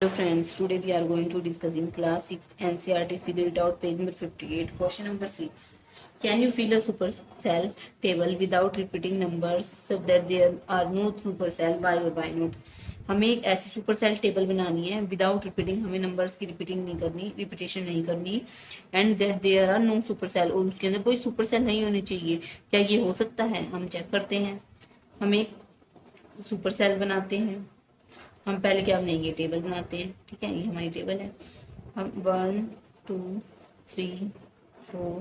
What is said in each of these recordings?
Hello friends, today we are going to discuss in class 6 NCERT figure it out page number 58 question number 6. Can you fill a supercell table without repeating numbers such that there are no supercell? Why or why not? हमें एक ऐसी Supercell table बनानी है without repeating, हमें numbers की repeating नहीं करनी, repetition नहीं करनी, and that there are no supercell, और उसके अंदर कोई सुपरसेल नहीं होनी चाहिए। क्या ये हो सकता है? हम चेक करते हैं। हमें सुपरसेल बनाते हैं। हम पहले क्या बनाएंगे? टेबल बनाते हैं। ठीक है, ये हमारी टेबल है। हम 1 2 3 4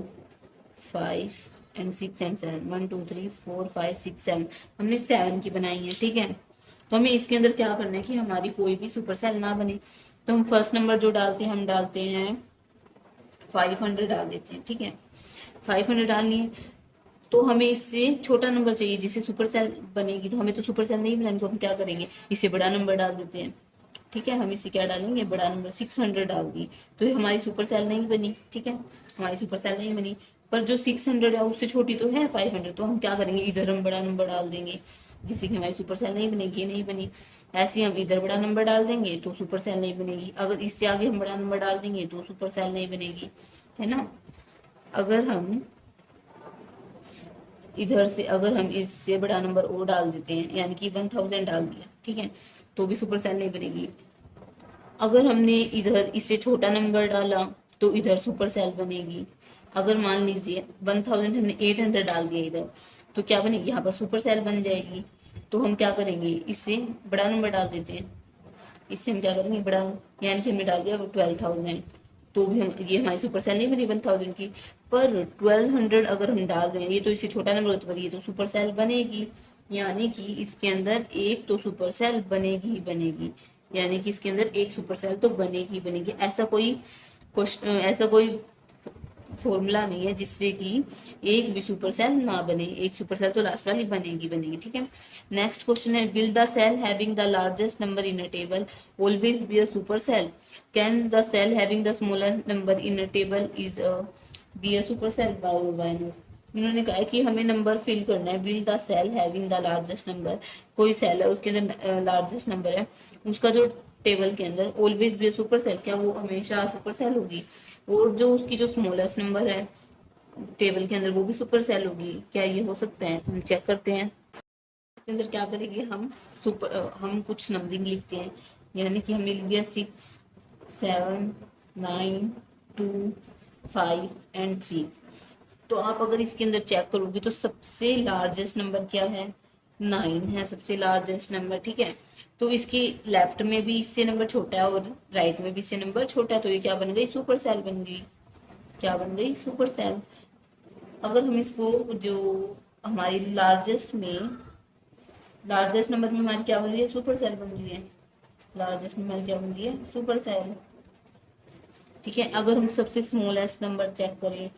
5 एंड 6 एंड 7, 1 2 3 4 5 6 7, हमने 7 की बनाई है। ठीक है, तो हमें इसके अंदर क्या करना है कि हमारी कोई भी सुपर सेल ना बने। तो हम फर्स्ट नंबर जो डालते हैं, हम डालते हैं 500 डाल देते हैं। ठीक है, 500 डालनी है। तो हमें इससे छोटा नंबर चाहिए जिससे सुपर सेल बनेगी। तो हमें तो सुपर सेल नहीं बनानी, तो हम क्या करेंगे? इससे बड़ा नंबर डाल देते हैं। ठीक है, हम इसे क्या डालेंगे? बड़ा नंबर। 600 डाल दी तो ये हमारी सुपर सेल नहीं बनी। ठीक है, हमारी सुपर सेल नहीं बनी। पर जो 600 है उससे छोटी तो है 500, तो हम क्या करेंगे? इधर हम बड़ा नंबर डाल देंगे जिससे कि हमारी सुपर सेल नहीं बनेगी। ये नहीं बनी। ऐसे ही हम इधर बड़ा नंबर डाल देंगे तो सुपर सेल नहीं बनेगी। अगर इससे आगे हम बड़ा नंबर डाल देंगे तो सुपर सेल नहीं बनेगी, है ना। अगर हम इधर से, अगर हम इससे बड़ा नंबर और डाल देते हैं, यानी कि 1000 डाल दिया, ठीक है, तो भी सुपर सेल नहीं बनेगी। अगर हमने इधर इससे छोटा नंबर डाला तो इधर सुपर सेल बनेगी। अगर मान लीजिए 1000 हमने 800 डाल दिया इधर, तो क्या बनेगी? यहाँ पर सुपर सेल बन जाएगी। तो हम क्या करेंगे? इससे बड़ा नंबर डाल देते हैं। इससे हम क्या करेंगे? बड़ा, यानी कि हमने डाल दिया 12000, तो भी हम, ये हमारी सुपर सेल नहीं बनी 1000 की। पर 1200 अगर हम डाल रहे हैं, ये तो इससे छोटा नंबर होता है, ये तो सुपर सेल बनेगी। यानी कि इसके अंदर एक तो सुपर सेल बनेगी ही बनेगी, यानी कि इसके अंदर एक सुपर सेल तो बनेगी ही बनेगी। ऐसा कोई क्वेश्चन, ऐसा कोई फॉर्मूला नहीं है जिससे कि एक भी सुपर सेल ना बने। एक सुपर सेल तो लास्ट वाली बनेगी बनेगी। ठीक है, नेक्स्ट क्वेश्चन है, will the cell having the largest number in a table always be a super cell? Can the cell having the smallest number in a table is be a super cell? By और by not? इन्होंने कहा है कि हमें number fill करना है। Will the cell having the largest number, कोई cell है उसके अंदर लार्जेस्ट नंबर है, उसका जो टेबल के अंदर ऑलवेज बी सुपर सेल, क्या वो हमेशा सुपर सेल होगी? और जो उसकी जो स्मॉलेस्ट नंबर है टेबल के अंदर, वो भी सुपर सेल होगी? क्या ये हो सकता है? हम चेक करते हैं। इसके अंदर क्या करेंगे? हम कुछ नंबरिंग लिखते हैं, यानी कि हमने लिख दिया 6 7 9 2 5 एंड 3। तो आप अगर इसके अंदर चेक करोगे तो सबसे लार्जेस्ट नंबर क्या है? 9 है सबसे लार्जेस्ट नंबर। ठीक है, तो इसके लेफ्ट में भी इससे नंबर छोटा है और राइट में भी इससे नंबर छोटा है, तो ये क्या बन गई? सुपर सेल बन गई। क्या बन गई? Super cell. अगर हम इसको, जो हमारी लार्जेस्ट नंबर में हमारी क्या बन रही है? सुपर सेल बन रही है। लार्जेस्ट में हमारी क्या बन रही है? Super cell. ठीक है, अगर हम सबसे स्मॉलेस्ट नंबर चेक करें,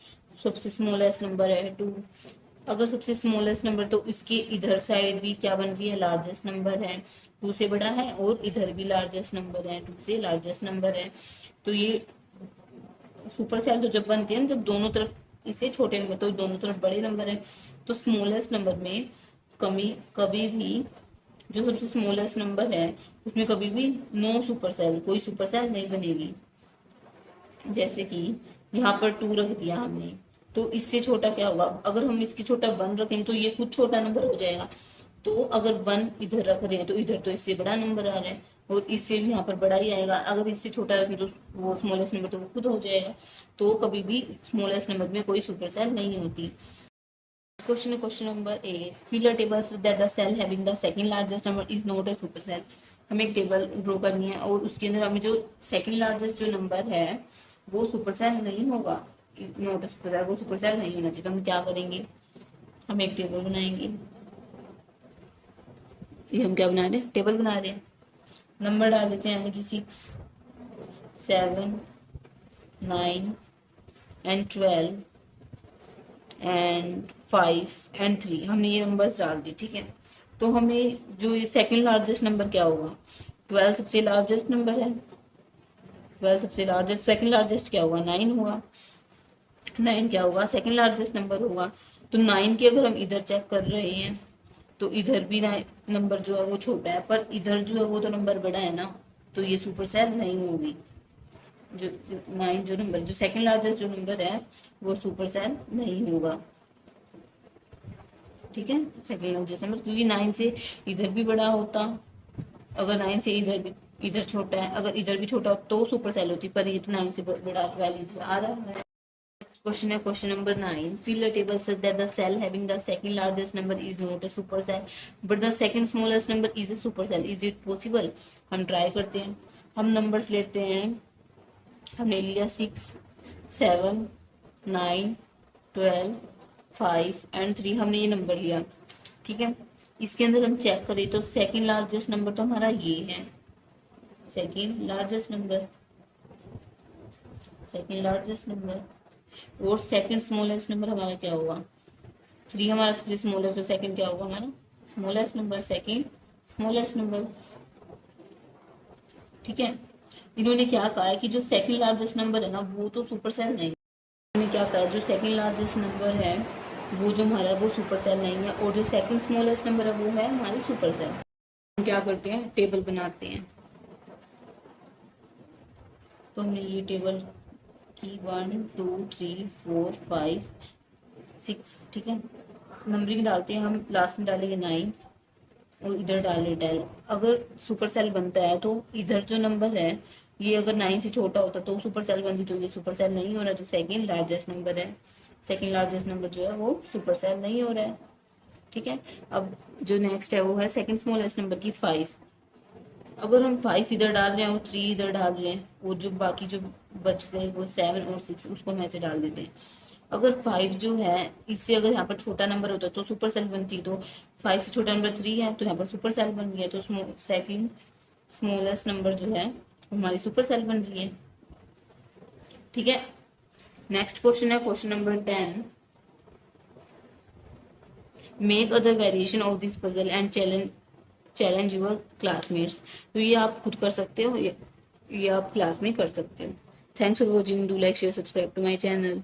सबसे स्मॉलेस्ट नंबर है 2। अगर सबसे स्मॉलेस्ट नंबर, तो इसके इधर साइड भी क्या बन रही है? लार्जेस्ट नंबर है, 2 से बड़ा है, और इधर भी लार्जेस्ट नंबर है, 2 से लार्जेस्ट नंबर है। तो ये सुपर सेल तो जब बनते हैं जब दोनों तरफ इसे छोटे नंबर, तो दोनों तरफ बड़े नंबर है। तो स्मॉलेस्ट नंबर में कभी भी, जो सबसे स्मॉलेस्ट नंबर है उसमें कभी भी नो सुपर सेल, कोई सुपर सेल नहीं बनेगी। जैसे कि यहाँ पर 2 रख दिया हमने, तो इससे छोटा क्या होगा? अगर हम इसके छोटा 1 रखें तो ये खुद छोटा नंबर हो जाएगा। तो अगर 1 इधर रख रहे हैं तो इधर तो इससे बड़ा नंबर आ रहा है, और इससे भी यहाँ पर बड़ा ही आएगा। अगर इससे छोटा रखें तो वो स्मॉलेस्ट नंबर तो वो खुद हो जाएगा। तो कभी भी स्मॉलेस्ट नंबर में कोई सुपर सेल नहीं होती। क्वेश्चन है question number 8, fill a table so that the cell having the second largest number is not a super cell. हमें एक टेबल ड्रॉ करनी है और उसके अंदर हमें जो सेकंड लार्जेस्ट जो नंबर है वो सुपर सेल नहीं होगा, नॉट अ सुपर सेल, वो सुपर सेल नहीं होना चाहिए। तो हम क्या करेंगे? हम एक टेबल बनाएंगे। ये हम क्या बना रहे हैं? टेबल बना रहे हैं। नंबर डाल देते हैं, यानी कि 6 7 9 एंड 12 एंड 5 एंड 3, हमने ये नंबर्स डाल दिए। ठीक है, तो हमें जो ये सेकंड लार्जेस्ट नंबर क्या होगा? 12 सबसे लार्जेस्ट नंबर है, 12 सबसे लार्जेस्ट, सेकंड लार्जेस्ट क्या होगा? 9 होगा। 9 क्या होगा? सेकंड लार्जेस्ट नंबर होगा। तो 9 की अगर हम इधर चेक कर रहे हैं तो इधर भी नंबर जो है वो छोटा है, पर इधर जो है वो तो नंबर बड़ा है ना। तो ये सुपर सेल नहीं होगी। जो 9 जो नंबर, जो सेकंड लार्जेस्ट जो नंबर है वो सुपर सेल नहीं होगा। ठीक है, सेकंड लार्जेस्ट नंबर, क्योंकि 9 से इधर भी बड़ा होता, अगर 9 से इधर भी, इधर छोटा है, अगर इधर भी छोटा हो तो सुपर सेल होती, पर ये तो 9 से बड़ा वैल्यू आ रहा है। Question है question number 9. Fill a table such that the cell having the second largest number is not a supercell, but the second smallest number is a supercell. Is it possible? हम try करते हैं। हम numbers लेते हैं, हमने लिया 6, 7, 9, 12, 5 and 3, हमने ये नंबर लिया। ठीक है, इसके अंदर हम चेक करें तो सेकंड लार्जेस्ट नंबर तो हमारा ये है, second largest number, second largest number, और सेकंड स्मॉलेस्ट नंबर हमारा क्या होगा, 3 हमारा सबसे स्मॉलेस्ट, तो सेकंड क्या होगा हमारा smallest number, second smallest number. ठीक है, इन्होंने क्या कहा है कि जो सेकंड लार्जेस्ट नंबर है ना वो तो सुपर सेल नहीं, इन्होंने क्या कहा है जो सेकंड लार्जेस्ट नंबर है वो जो हमारा वो सुपर सेल नहीं है, और जो सेकंड स्मॉलेस्ट नंबर है वो है हमारी सुपर सेल। हम क्या करते हैं, टेबल बनाते हैं। तो हमने ये टेबल की 1 2 3 4 5 6, ठीक है, नंबरिंग डालते हैं हम, लास्ट में डालेंगे 9 और इधर डालेंगे 10। अगर सुपर सेल बनता है तो इधर जो नंबर है ये अगर 9 से छोटा होता तो सुपर सेल बनती, तो ये सुपर सेल नहीं हो रहा। जो सेकंड लार्जेस्ट नंबर है, सेकंड लार्जेस्ट नंबर जो है वो सुपर सेल नहीं हो रहा है। ठीक है, अब जो नेक्स्ट है वो है सेकंड स्मॉलेस्ट नंबर की 5। अगर हम 5 इधर डाल रहे हैं और 3 इधर डाल रहे हैं, वो जो बाकी जो बच गए वो 7 और 6, उसको हम ऐसे डाल देते हैं। अगर 5 जो है इससे अगर यहाँ पर छोटा नंबर होता तो सुपर सेल बनती, तो 5 से छोटा नंबर 3 है तो यहाँ पर सुपर सेल बन गया, तो सेकंड स्मॉलेस्ट नंबर जो है हमारी सुपर सेल बन रही है। ठीक है, नेक्स्ट क्वेश्चन है question number 10। Make other variation of this puzzle and challenge your classmates. तो ये आप खुद कर सकते हो, ये आप क्लास में कर सकते हो। Thanks for watching, do like share subscribe to my channel.